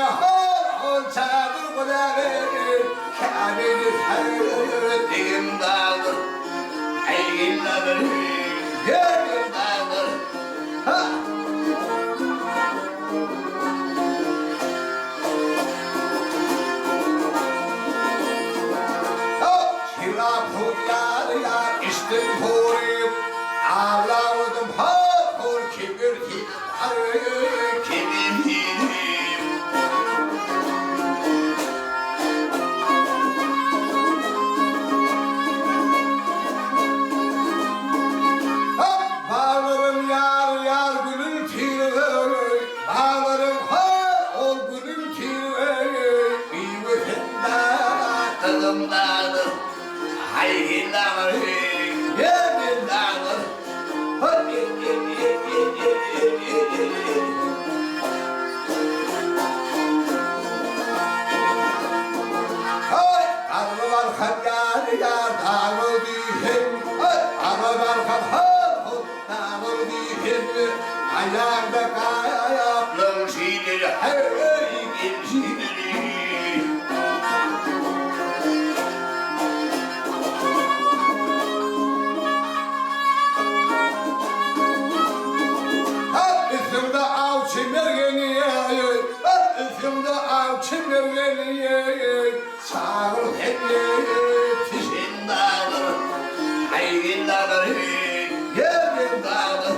hal çadır kulağır Kâbini sevdim dağır Eğilleri yerim dağır Şirapur yar yar içtim hurim Ağladım hor kibir Bağlarım yar yar gülün tiri Bağlarım hor gülün tiri Bir vütunda kılım dağılır Hayır dağılır yemin dağılır Arılar hayyar yar dağıl diyem Arılar hayyar dağıl diyem Ayakta kayaplım şidir hey şidir Üstümde av çimergeni Üstümde av çimergeni Çağır hedi tişin dağılır Ayın dağılır yerin dağılır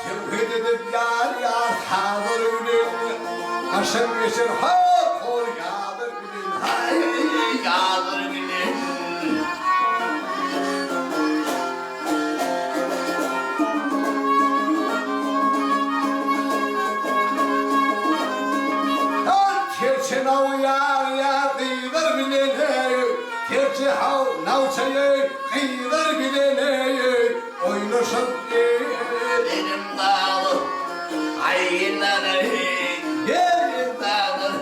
Sevgi dedim yar yar hazır ünüm Aşın geçir hor yağdır gülüm Hay yağdır gülüm Terçe nav yar yar kıydır bilene Terçe hav navçayı kıydır bilene Oynaşıp benim dağlı Ayınları yerim dağlı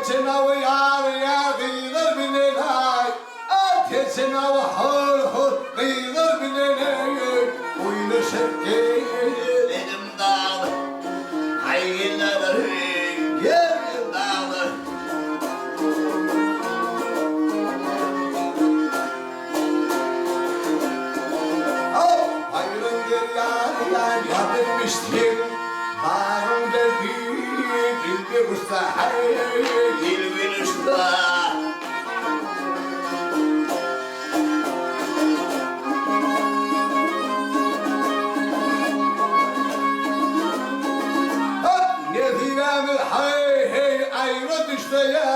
Terçe nav yar yar kıydır bilene Terçe nav hor kıydır bilene Oynaşıp benim dağlı Ayınları yerim dağlı Ayrın gel yar yapmıştım Bağımda bir usta bir usta Neziremiz hey hey ayrı düştü ya